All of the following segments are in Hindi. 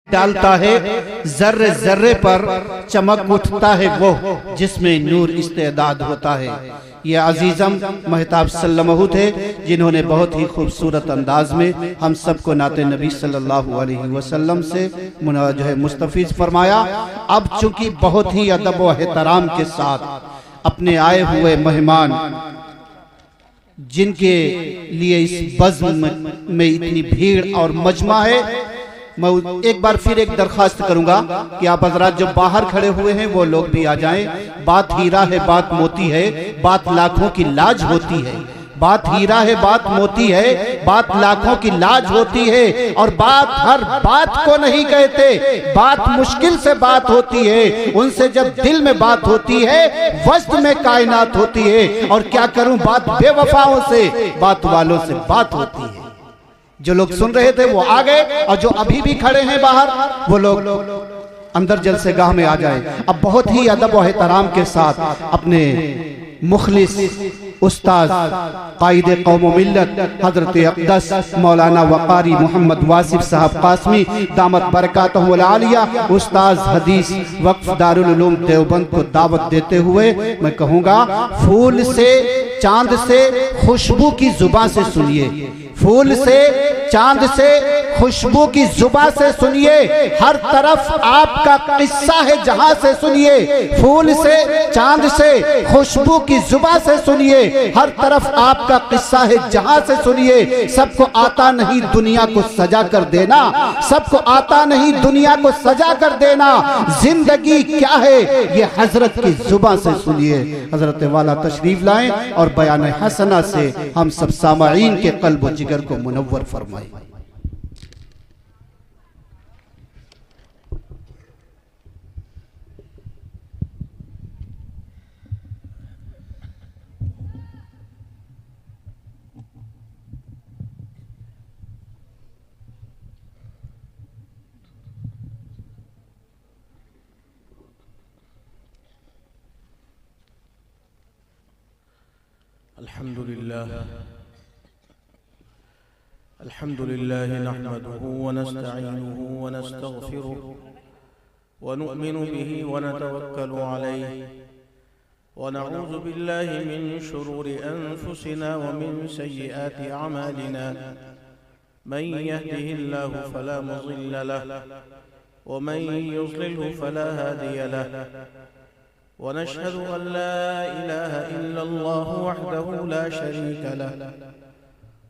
डालता है, जर्रे जर्रे पर चमक उठता है वो जिसमें नूर इस्तेदाद होता है। ये अजीजम महताब सल्लल्लाहु थे जिन्होंने बहुत ही खूबसूरत अंदाज में हम सबको नाते नबी सल्लल्लाहु अलैहि वसल्लम से जो है मुस्तफीज फरमाया। अब चूंकि बहुत ही अदब व एहतराम के साथ अपने आए हुए मेहमान जिनके लिए इस बज़्म में इतनी भीड़ और मजमा है, मैं एक बार फिर एक दरखास्त करूंगा कि आप हजरात जो बाहर खड़े हुए हैं वो लोग भी आ जाएं। बात हीरा है, बात मोती है, बात लाखों की लाज होती है। बात हीरा है, बात मोती है, बात लाखों की लाज होती है। और बात हर बात को नहीं कहते, बात मुश्किल से बात होती है। उनसे जब दिल में बात होती है, वस्त में कायनात होती है। और क्या करूं, बात बेवफाओं से, बात वालों से बात होती है। जो लोग सुन रहे थे वो आ गए और जो अभी भी खड़े हैं बाहर वो लोग अंदर जलसेगाह में आ जाए। अब बहुत ही अदब और एहतराम के साथ अपने मुखलिस उस्ताद कायदे कौम व मिल्लत हजरत अक़दस मौलाना वक़ारी मोहम्मद वासिफ साहब कासमी दामत बरकातहु आलिया उस्ताद हदीस वक्फ दारुल उलूम देवबंद को दावत देते हुए मैं कहूँगा, फूल से चांद से खुशबू की जुबान से सुनिए, फूल से चांद से खुशबू की जुबान से सुनिए। हर तरफ आपका किस्सा है जहां से सुनिए, फूल से चांद से खुशबू की जुबान से सुनिए। हर तरफ आपका किस्सा है जहां से सुनिए। सबको आता नहीं दुनिया को सजा कर देना, सबको आता नहीं दुनिया को सजा कर देना। जिंदगी क्या है ये हजरत की जुबान से सुनिए। हजरत वाला तशरीफ लाएं और बयान हसना से हम सब सामाईन के कल्ब व जिगर को मुनव्वर फरमाएं। अल्हम्दुलिल्लाह नहमदुहु व नस्तईनुहु व नस्तगफिरुहु व नु'मिनु बिही व नतवक्कलु अलैहि व नऊज़ु बिल्लाहि मिन शुरूरि अनफुसिना व मिन सय्यिआति अमालिना। मन यहदिहिल्लाहु फला मुज़िल्ल लहु व मन युज़लिल्हु फला हादिय लहु व नशहदु अन ला इलाहा इल्लल्लाहु वहदहु ला शरीका लहु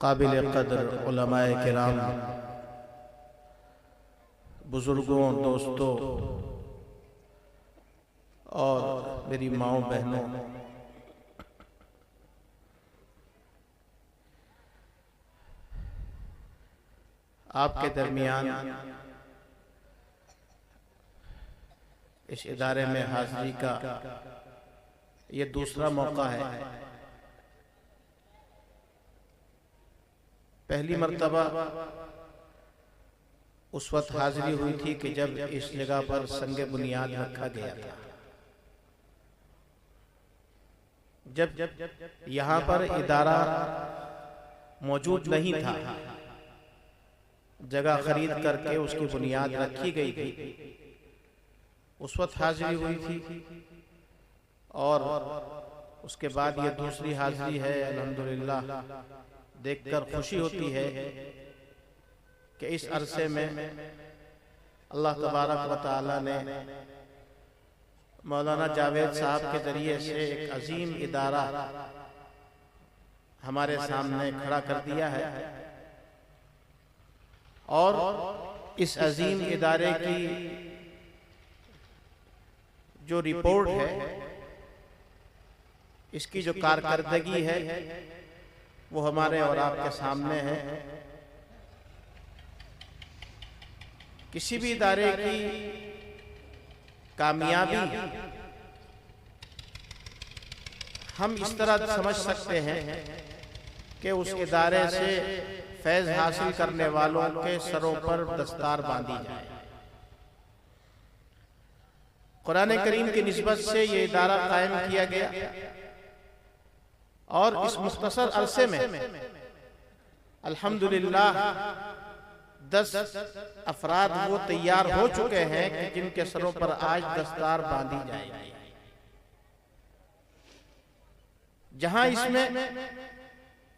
काबिल कदर उलमाए किराम, बुजुर्गों, दोस्तों और मेरी माओ बहनों, आपके दरमियान इस इदारे में हाजिरी का ये दूसरा मौका है। पहली मर्तबा उस वक्त हाजिरी हुई थी कि जब इस जगह पर संगे बुनियाद रखा गया था। जब यहाँ पर इदारा मौजूद नहीं था, जगह खरीद करके उसकी बुनियाद रखी गई थी, उस वक्त हाजिरी हुई थी। और उसके बाद ये दूसरी हाजिरी है। अल्हम्दुलिल्लाह देखकर खुशी होती है कि इस अरसे में अल्लाह तबारक व तआला ने मौलाना जावेद साहब के जरिए से एक अजीम इदारा हमारे सामने खड़ा कर दिया है और इस अजीम इदारे की जो रिपोर्ट है, इसकी जो कारकर्दगी है वो हमारे और आपके सामने है। किसी भी इदारे की कामयाबी हम इस तरह समझ सकते हैं कि उस इदारे से फैज हासिल करने वालों के सरों पर दस्तार बांधी जाए। कुरान करीम की निस्बत से ये इदारा कायम किया गया और इस मुख्तसर अरसे में अल्हम्दुलिल्लाह 10 अफराद वो तैयार हो चुके हैं कि जिनके सरों पर आज दस्तार बांधी जाएगी। जहां इसमें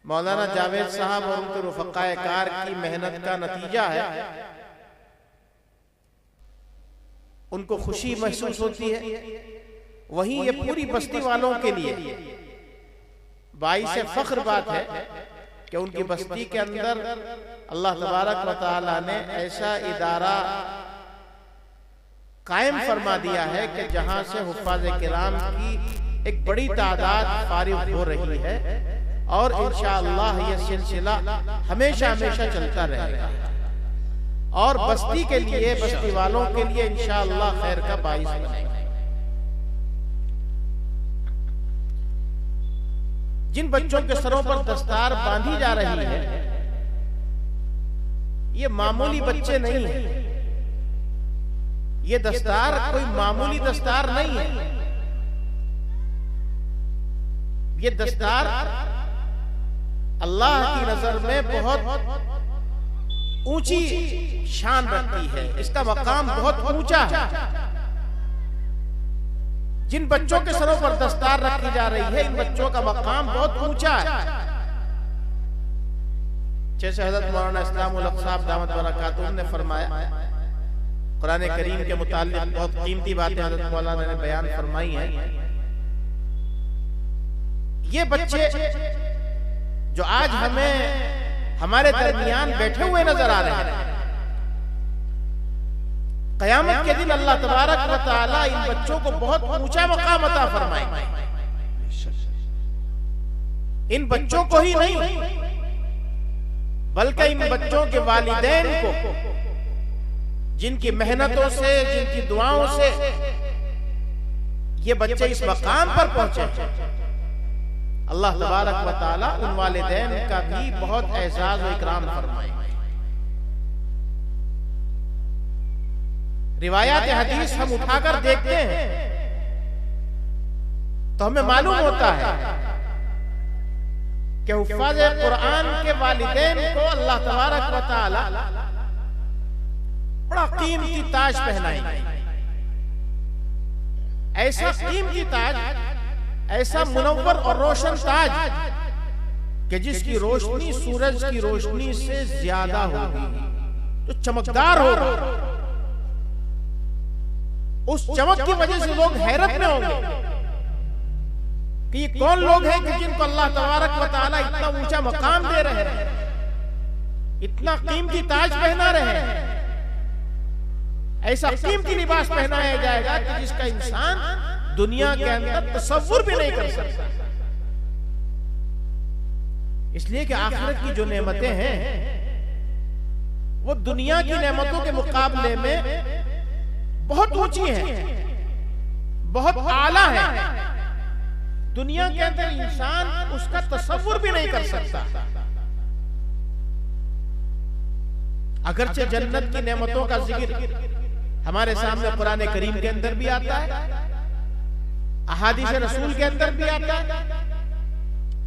मौलाना जावेद साहब और उनके रुफ़क़ाए कार की मेहनत का नतीजा है, उनको खुशी महसूस होती है, वहीं ये पूरी बस्ती वालों के लिए बाइस फख्र बात है कि उनकी बस्ती के अंदर अल्लाह तबारक व तआला ने ऐसा इदारा कायम फरमा दिया है कि जहां से हुफ़ाज़ किराम की एक बड़ी तादाद फारिग हो रही है और इंशाअल्लाह ये सिलसिला हमेशा हमेशा चलता रहेगा और बस्ती के लिए, बस्ती वालों के लिए इंशाअल्लाह खैर का बाइस बनेगा। जिन बच्चों के सरों पर दस्तार बांधी जा रही है, ये मामूली बच्चे नहीं है। ये दस्तार कोई मामूली दस्तार नहीं है। ये दस्तार अल्लाह की नजर में बहुत ऊंची शान रखती है, इसका मकाम बहुत ऊंचा है। जिन बच्चों के सरों पर दस्तार रखी जा रही है, इन बच्चों का मकाम बहुत ऊंचा है। जैसे हज़रत मौलाना इस्लामुल हक साहब दामत बरकातुहू ने फरमाया, कुरान करीम के मुताल्लिक़ बहुत कीमती बातें हज़रत मौलाना ने बयान फरमाई हैं। ये बच्चे जो आज हमें हमारे दरमियान बैठे हुए नजर आ रहे हैं, क़यामत के दिन अल्लाह तबारक व तआला इन बच्चों को बहुत ऊंचा मकाम अता फरमाएंगे। इन बच्चों को ही नहीं बल्कि इन बच्चों के वालिदैन को, जिनकी मेहनतों से, जिनकी दुआओं से ये बच्चे इस मकाम पर पहुंचे, अल्लाह तबारक व तआला उन वालिदैन का भी बहुत एहसास व इकराम फरमाए। रिवायात हदीस हम उठाकर देखते हैं तो हमें मालूम होता है कि हुफ़ाज़ कुरान के वालिदैन को अल्लाह तबारक व तआला बड़ा कीमती ताज पहनाएंगे। ऐसा कीमती ताज, ऐसा मुनव्वर और रोशन ताज कि जिसकी रोशनी सूरज की रोशनी से ज्यादा होगी, जो चमकदार होगा। उस चमक की वजह से लोग हैरत में होंगे कि ये कौन लोग हैं कि जिनको अल्लाह तबारक व तआला इतना ऊंचा मकाम दे रहे हैं, इतना कीमती ताज पहना रहे हैं। ऐसा कीमती लिबास पहनाया जाएगा कि जिसका इंसान दुनिया के अंदर तसव्वुर भी नहीं कर सकता। इसलिए कि आखिरत की जो नेमतें हैं वो दुनिया की नेमतों के मुकाबले में बहुत ऊंची हैं, बहुत आला है। दुनिया के अंदर इंसान उसका तसव्वुर भी नहीं कर सकता। अगरचे जन्नत की नेमतों का जिक्र हमारे सामने कुरान करीम के अंदर भी आता है, अहादीस रसूल के अंदर भी आता है।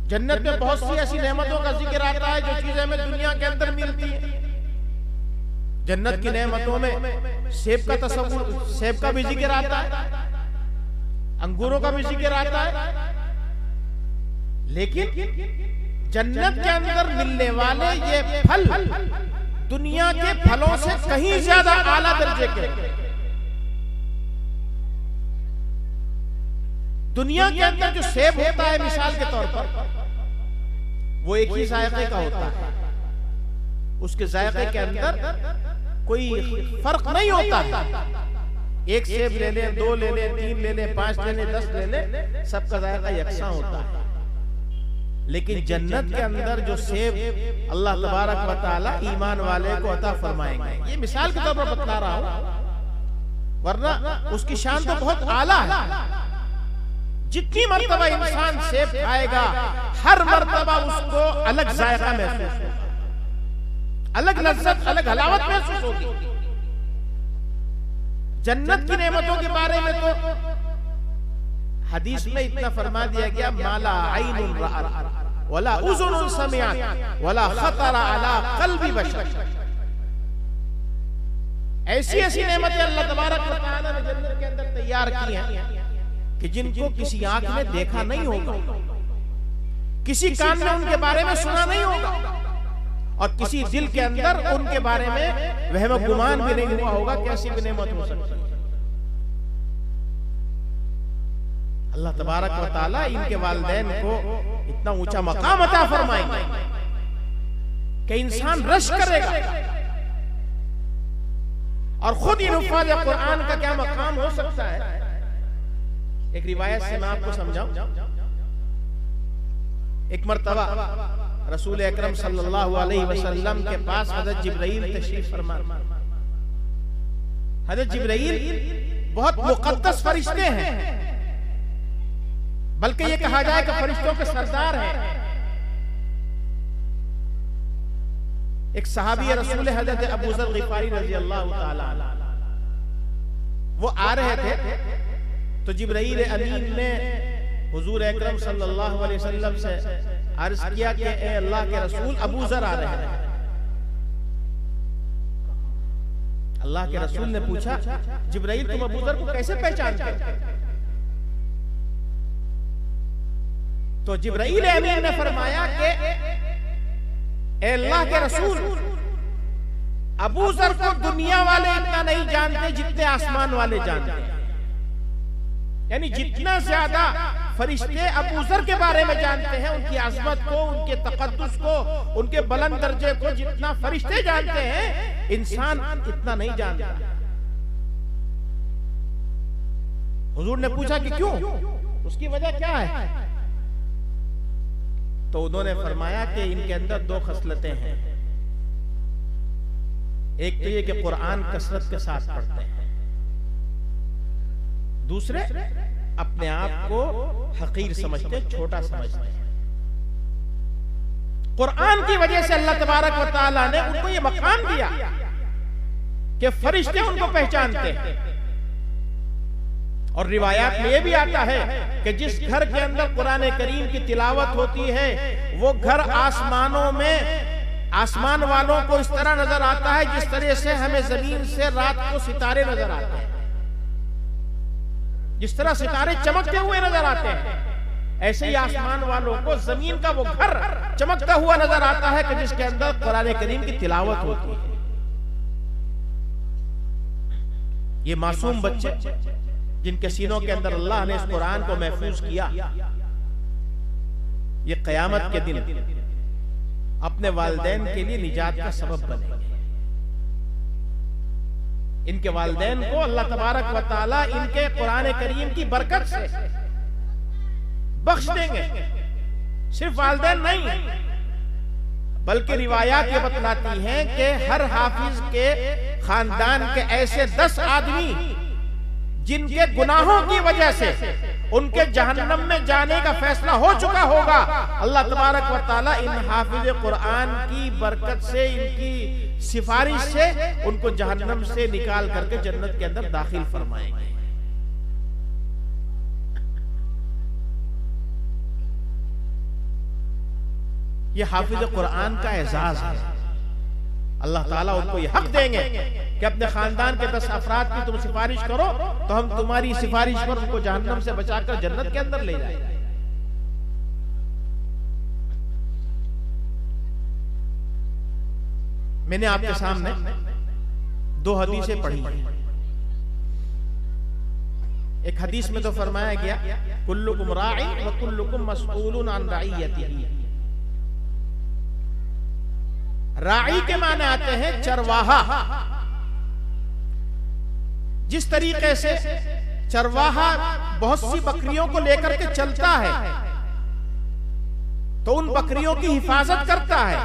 जन्नत में बहुत सी ऐसी नेमतों का जिक्र आता है जो चीजें हमें दुनिया के अंदर मिलती है। जन्नत की नेमतों में सेब का तस्वुर, सेब का भी जिक्र आता है, अंगूरों का भी जिक्र आता है। लेकिन जन्नत के अंदर मिलने वाले ये फल दुनिया के फलों से कहीं ज्यादा आला दर्जे के। दुनिया के अंदर जो सेब होता है मिसाल के तौर पर, वो एक ही जायके का होता है, उसके जायके के अंदर कोई फर्क नहीं होता है। एक सेब ले ले, 2 ले ले, 3 ले ले, 5 ले ले, 10 ले ले, सबका जायका यकसा होता है। लेकिन जन्नत के अंदर जो सेब अल्लाह तबारक व तआला ईमान वाले को अता फरमाएंगे, ये मिसाल के तौर पर बता रहा हूं, वरना उसकी शान तो बहुत आला है। जितनी मर्तबा इंसान सेब खाएगा, हर मर्तबा उसको अलग जायका महसूस होगा, अलग लज्जत, अलग हलावत महसूस होगी। जन्नत की नेमतों के बारे में तो हदीस में इतना फरमा दिया गया, माला आइनुन रअत वला उज़ुनुन समिअत वला खतरा अला क़ल्बि बशर। ऐसी ऐसी नेमतें अल्लाह तबारक व तआला ने जन्नत के अंदर तैयार की हैं कि जिनको किसी आंख ने देखा नहीं होगा, किसी कान ने उनके बारे में सुना नहीं होगा, और किसी दिल के अंदर उनके बारे में वहम गुमान भी नहीं हुआ होगा। कैसी भी नेमत हो सकती है। अल्लाह तबारक व तआला इनके वालिदैन को इतना ऊंचा मकाम अता फरमाएंगे कि इंसान रश करेगा। और खुद इन हुफ़ाज़ कुरान का क्या मकाम हो सकता है, एक रिवायत से मैं आपको समझाऊं। एक मर्तबा रसूल अकरम सल्लल्लाहु अलैहि वसल्लम के पास हज़रत जिब्राइल तशरीफ फरमा। हज़रत जिब्राइल बहुत मुक़द्दस फरिश्ते हैं, बल्कि ये कहा जाए कि फरिश्तों के सरदार हैं। एक सहाबी रसूल हज़रत अबू ज़र ग़िफ़ारी रज़ी अल्लाह ताला अन्हु, वो आ रहे थे तो जिब्राइल अमीन ने हुजूर अकरम सल्लल्लाहु अलैहि वसल्लम से अर्ज किया कि ए अल्लाह के रसूल, अबू ज़र आ रहे हैं। अल्लाह के रसूल ने पूछा, जिब्राइल तुम अबू ज़र को कैसे पहचानते हो? तो जिब्राइल अमीन ने फरमाया कि ए अल्लाह के रसूल, अबू ज़र को दुनिया वाले इतना नहीं जानते जितने आसमान वाले जानते हैं। यानी जितना ज्यादा फरिश्ते अबू ज़र के बारे में जानते हैं, उनकी अज़मत को, उनके तक़द्दुस को, उनके बुलंद दर्जे को जितना फरिश्ते जानते हैं, इंसान इतना नहीं जानता। हुजूर ने पूछा कि क्यों, उसकी वजह क्या है? तो उन्होंने फरमाया कि इनके अंदर 2 खसलतें हैं। एक तो ये कि कुरान कसरत के साथ पढ़ते हैं, दूसरे अपने आप को हकीर समझते, छोटा समझते हैं। कुरान की वजह से अल्लाह तबारक व तआला ने उनको ये मकाम दिया कि फरिश्ते उनको पहचानते हैं। और रिवायात में ये भी आता है कि जिस घर के अंदर कुरान करीम की तिलावत होती है, वो घर आसमानों में आसमान वालों को इस तरह नजर आता है जिस तरह से हमें जमीन से रात को सितारे नजर आते हैं। जिस तरह सितारे चमकते हुए नजर आते हैं, ऐसे ही आसमान वालों को जमीन का वो घर चमकता हुआ नजर आता है कि जिसके अंदर कुरान करीम की तिलावत होती है। ये मासूम बच्चे जिनके सीनों के अंदर अल्लाह ने इस कुरान को महफूज किया, ये क़यामत के दिन अपने वालिदैन के लिए निजात का सबब बनेंगे। इनके वालिदैन को अल्लाह तबारक व तआला इनके कुरान करीम की बरकत से बख्श देंगे। सिर्फ वालिदैन नहीं, बल्कि रिवायात ये बतलाती हैं कि हर हाफिज के खानदान के ऐसे 10 आदमी जिनके गुनाहों की वजह से उनके जहन्नम में जाने का फैसला हो चुका होगा, अल्लाह तबारक व तआला इन हाफिज कुरान की बरकत से, इनकी सिफारिश से उनको जहन्नम से निकाल करके जन्नत के अंदर दाखिल फरमाएंगे। ये हाफिज कुरान का एजाज है। अल्लाह ताला उनको ये हक देंगे कि अपने खानदान के 10 अफराद की तुम सिफारिश करो तो हम तुम्हारी सिफारिश पर उनको जहन्नम से बचाकर जन्नत के अंदर ले जाएंगे। मैंने आपके सामने दो हदीसें पढ़ी हैं। एक हदीस में तो फरमाया गया कुल्लुकुम राइन व कुल्लुकुम मसऊलुन अन रइयतिही। राई के माने आते हैं चरवाहा। जिस तरीके से चरवाहा बहुत सी बकरियों को लेकर के चलता है तो उन बकरियों की हिफाजत करता है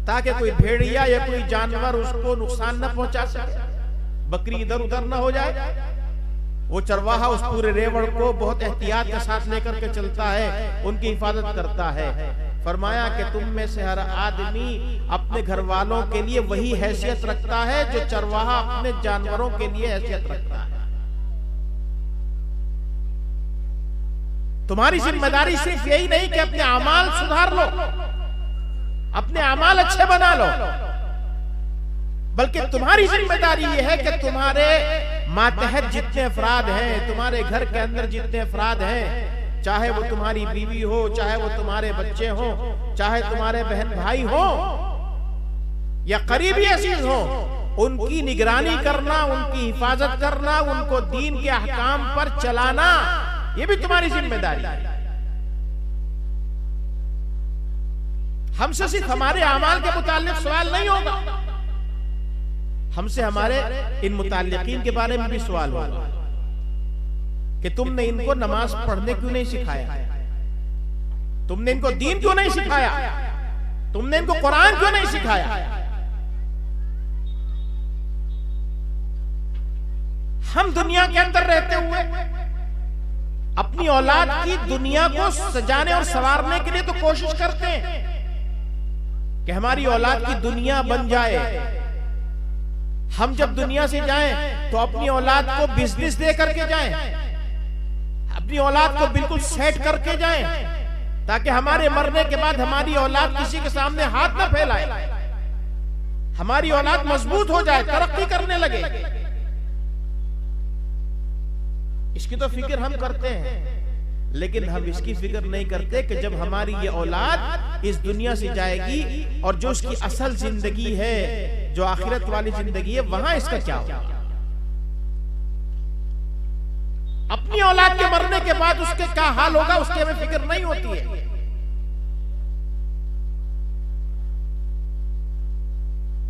ताकि कोई भेड़िया या कोई जानवर उसको नुकसान न पहुंचा सके, बकरी इधर उधर न हो जाए। वो चरवाहा उस पूरे रेवड़ को बहुत एहतियात के साथ लेकर के चलता है, उनकी हिफाजत करता है। फरमाया कि तुम में से हर आदमी अपने घर वालों के लिए वही हैसियत रखता है जो चरवाहा अपने जानवरों के लिए हैसियत रखता है। तुम्हारी जिम्मेदारी सिर्फ यही नहीं कि अपने अमाल सुधार लो, अपने अमाल अच्छे बना लो, बल्कि तुम्हारी जिम्मेदारी यह है कि तुम्हारे मातहत जितने अफराद हैं, तुम्हारे घर के अंदर जितने अफराद हैं, चाहे वो तुम्हारी बीवी हो, चाहे वो तुम्हारे बच्चे हो, चाहे तुम्हारे बहन भाई हो या करीबी अजीज हो, उनकी निगरानी करना, उनकी हिफाजत करना, उनको दीन के अहकाम पर चलाना, ये भी तुम्हारी जिम्मेदारी है। हमसे सिर्फ हमारे अमाल के मुताल्लिक सवाल नहीं होगा, हमसे हमारे इन मुताल्लिकीन के बारे में भी सवाल होगा कि तुमने इनको नमाज पढ़ने क्यों नहीं सिखाया, तुमने इनको दीन क्यों नहीं सिखाया, तुमने इनको कुरान क्यों नहीं सिखाया। हम दुनिया के अंदर रहते हुए अपनी औलाद की दुनिया को सजाने और संवारने के लिए तो कोशिश करते हैं कि हमारी औलाद की दुनिया बन जाए। हम जब दुनिया से जाएं तो अपनी औलाद को बिजनेस दे करके जाएं, अपनी औलाद को बिल्कुल सेट करके जाएं, ताकि हमारे मरने के बाद हमारी औलाद किसी के सामने हाथ न फैलाए, हमारी औलाद मजबूत हो जाए, तरक्की करने लगे। इसकी तो फिक्र हम करते हैं, लेकिन हम इसकी फिक्र नहीं करते कि जब हमारी ये औलाद इस दुनिया से जाएगी और जो उसकी असल जिंदगी है, जो आखिरत वाली जिंदगी है, वहां इसका क्या होगा। अपनी औलाद के मरने के बाद उसके क्या हाल होगा उसकी हमें फिक्र नहीं होती है।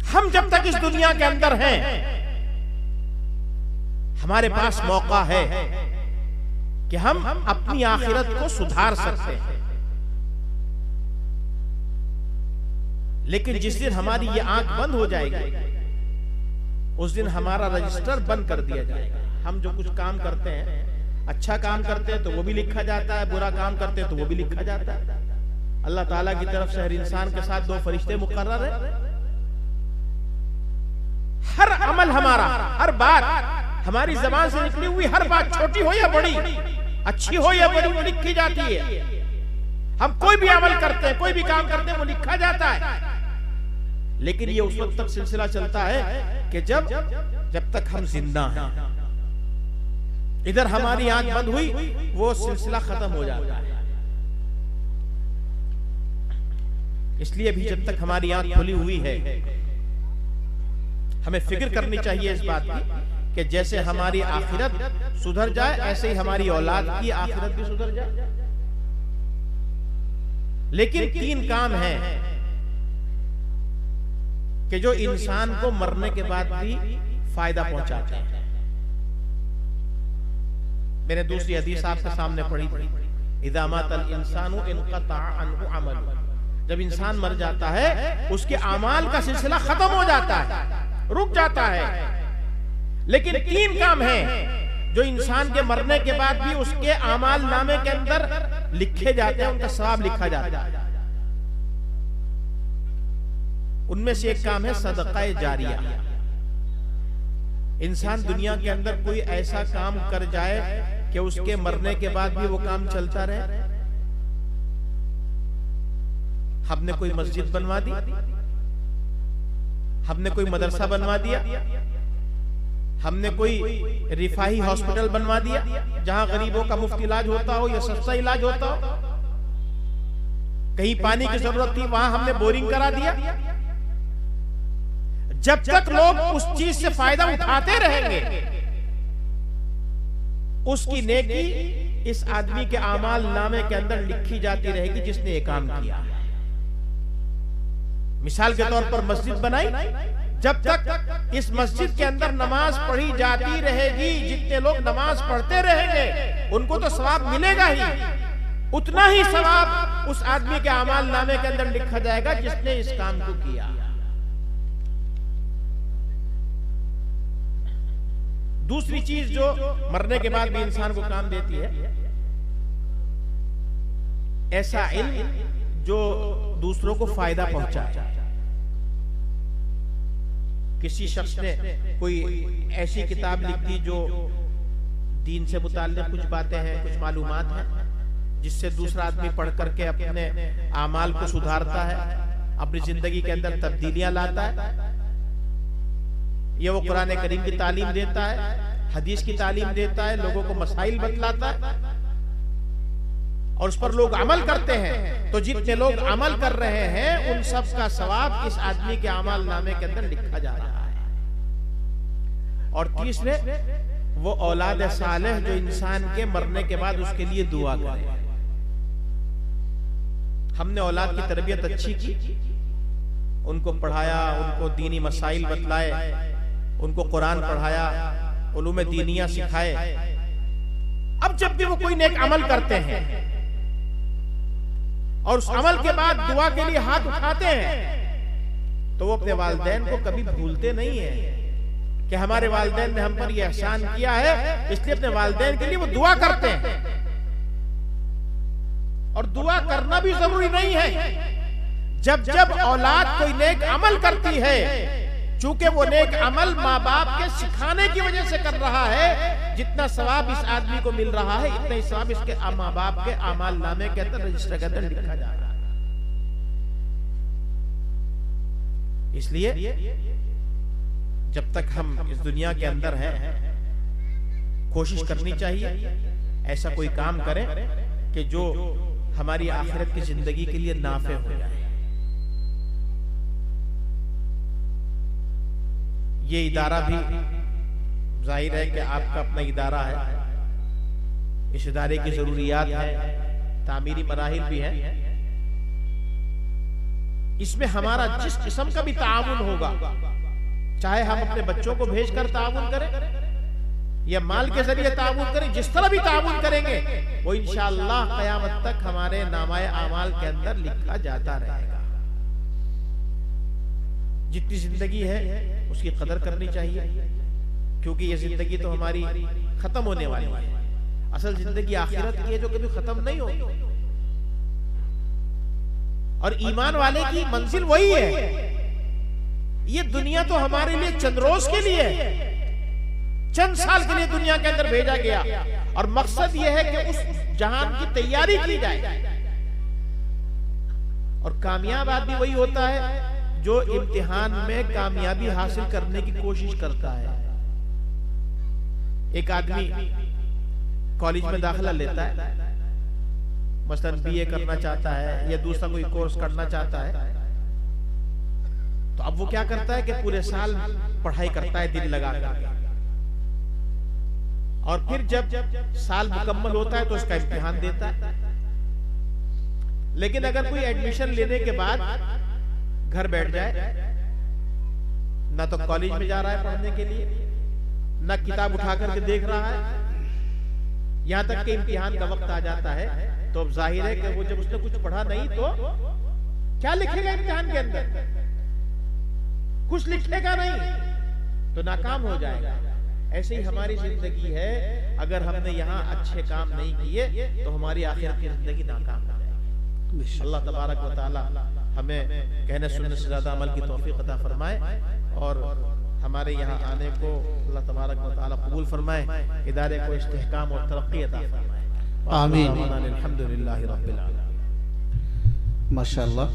हम जब तक इस दुनिया के अंदर हैं, हमारे पास मौका है कि हम अपनी आखिरत को सुधार सकते हैं। लेकिन जिस दिन हमारी ये आंख बंद हो जाएगी, उस दिन हमारा रजिस्टर बंद कर दिया जाएगा। हम जो कुछ काम करते हैं, अच्छा काम करते हैं तो वो भी लिखा जाता है, बुरा काम करते हैं तो वो भी लिखा जाता है। अल्लाह ताला की तरफ से हर इंसान के साथ दो फरिश्ते मुकर्रर हैं। हर अमल हमारा, हर बात हमारी जबान से निकली हुई, हर बात छोटी हो या बड़ी, अच्छी हो या बड़ी, वो लिखी जाती है। हम कोई भी अमल करते हैं, कोई भी काम करते हैं, वो लिखा जाता है। लेकिन ये उस वक्त तक सिलसिला चलता है कि जब तक हम जिंदा हैं। इधर हमारी आंख बंद हुई, वो सिलसिला खत्म हो जाता है। इसलिए भी जब तक हमारी आंख खुली हुई है, हमें फिक्र करनी चाहिए इस बात की कि जैसे हमारी आखिरत सुधर जाए, ऐसे ही हमारी औलाद की आखिरत भी सुधर जाए। लेकिन तीन काम हैं कि जो इंसान को मरने के बाद भी फायदा पहुंचाते हैं। मैंने दूसरी हदीस आपके सामने पढ़ी थी, इज़ा मातल इंसानु इनक़ता अन्हु अमलु। जब इंसान मर जाता है, उसके अमाल का सिलसिला खत्म हो जाता है, रुक जाता है। लेकिन तीन काम हैं जो इंसान के मरने के बाद भी उसके आमाल नामे के अंदर लिखे जाते हैं, उनका सवाब लिखा जाता है। उनमें से एक काम है सदका जारिया। इंसान दुनिया के अंदर कोई ऐसा काम कर जाए कि उसके मरने के बाद भी वो काम चलता रहे। हमने कोई मस्जिद बनवा दी, हमने कोई मदरसा बनवा दिया, हमने कोई रिफाही हॉस्पिटल बनवा दिया जहां गरीबों का मुफ्त इलाज होता हो या सस्ता इलाज होता हो। कहीं पानी की जरूरत थी, वहां हमने बोरिंग करा दिया। जब तक लोग उस चीज से फायदा उठाते रहेंगे, उसकी नेकी इस आदमी के आमाल नामे के अंदर लिखी जाती रहेगी जिसने ये काम किया। मिसाल के तौर पर मस्जिद बनाई, जब तक इस मस्जिद के अंदर नमाज पढ़ी जाती रहेगी, जितने लोग नमाज पढ़ते रहेंगे उनको तो सवाब मिलेगा ही, उतना ही सवाब उस आदमी के आमाल नामे के अंदर लिखा जाएगा जिसने इस काम को किया। दूसरी चीज जो मरने के बाद भी इंसान को काम देती है, ऐसा इल्म जो दूसरों को फायदा पहुंचाए। किसी शख्स ने कोई ऐसी किताब लिख दी जो दीन से मुताल्लिक़ कुछ बातें हैं, कुछ मालूमात हैं, जिससे दूसरा आदमी पढ़ करके अपने आमाल को सुधारता है, अपनी जिंदगी के अंदर तब्दीलियां लाता है। ये वो कुरान करीम की तालीम देता है, हदीस की तालीम देता है, लोगों को मसाइल बतलाता है और उस पर लोग अमल करते हैं। तो जितने लोग अमल कर रहे हैं उन सब का सवाब इस आदमी के अमाल नामे के अंदर लिखा जा रहा है। और तीसरे, वो औलाद सालेह जो इंसान के मरने के बाद उसके लिए दुआ करे। हमने औलाद की तरबियत अच्छी की, उनको पढ़ाया, उनको दीनी मसाइल बतलाए, उनको कुरान पढ़ाया, उलूम दीनिया सिखाए। अब जब भी वो कोई नेक अमल करते हैं और उस अमल के बाद दुआ के लिए हाथ उठाते हैं, तो वो अपने वालिदैन को कभी भूलते नहीं है कि हमारे वालिदैन ने हम पर यह एहसान किया है, इसलिए अपने वालिदैन के लिए वो दुआ करते हैं। और दुआ करना भी जरूरी नहीं है। जब जब औलाद कोई नेक अमल करती है, चूंकि वो नेक अमल माँ बाप के सिखाने की वजह से कर रहा है, जितना सवाब इस आदमी को मिल रहा है इतना ही सवाब इसके माँ बाप के आमाल नामे के अंदर, रजिस्टर के अंदर लिखा जा रहा है। इसलिए जब तक हम इस दुनिया के अंदर हैं, कोशिश करनी चाहिए ऐसा कोई काम करें कि जो हमारी आखिरत की जिंदगी के लिए नाफे हो जाए। ये इदारा भी जाहिर है कि आपका अपना इदारा है, इस इदारे की जरूरियात है, तामीरी मराहिल भी है। इसमें हमारा जिस किस्म का भी ताआवुन होगा, चाहे हम अपने बच्चों को भेजकर ताआवुन करें या माल के जरिए ताआवुन करें, जिस तरह भी ताआवुन करेंगे वो इंशाअल्लाह क़यामत तक हमारे नामाए आमाल के अंदर लिखा जाता रहेगा। जितनी जिंदगी है उसकी कदर करनी चाहिए, क्योंकि ये जिंदगी तो हमारी खत्म होने वाली है। असल जिंदगी आखिरत की है जो कभी खत्म नहीं होगी। और ईमान वाले की मंजिल वही है। ये दुनिया तो हमारे लिए चंद रोज के लिए है, चंद साल के लिए दुनिया के अंदर भेजा गया, और मकसद यह है कि उस जहान की तैयारी की जाए। और कामयाब आदमी वही होता है जो इम्तिहान में कामयाबी हासिल करने की कोशिश करता है। एक आदमी कॉलेज में दाखिला लेता है, मसलन बीए करना चाहता है या दूसरा कोई कोर्स करना चाहता है, तो अब वो क्या करता है कि पूरे साल पढ़ाई करता है दिल लगा कर, और फिर जब साल मुकम्मल होता है तो उसका इम्तिहान देता है। लेकिन अगर कोई एडमिशन लेने के बाद घर बैठ जाए, ना तो कॉलेज में जा रहा है पढ़ने के लिए, ना किताब उठा करके देख रहा है, यहां तक कि इम्तिहान का वक्त आ जाता है, तो अब जाहिर है कि वो जब उसने कुछ पढ़ा नहीं तो क्या लिखेगा इम्तिहान के अंदर? कुछ लिखेगा नहीं, तो नाकाम हो जाएगा। ऐसे ही हमारी जिंदगी है, अगर हमने यहाँ अच्छे काम नहीं किए तो हमारी आखिरत की जिंदगी नाकाम हो जाएगी। अल्लाह तबारक व तआला हमें कहने सुनने से ज्यादा अमल की तौफीक अता फरमाए और हमारे यहाँ आने को अल्लाह तबारक व तआला कबूल फरमाए, इदारे को इस्तेहकाम और तरक्की अता फरमाए। आमीन। अल्हम्दुलिल्लाहि रब्बिल आलमीन। माशाअल्लाह।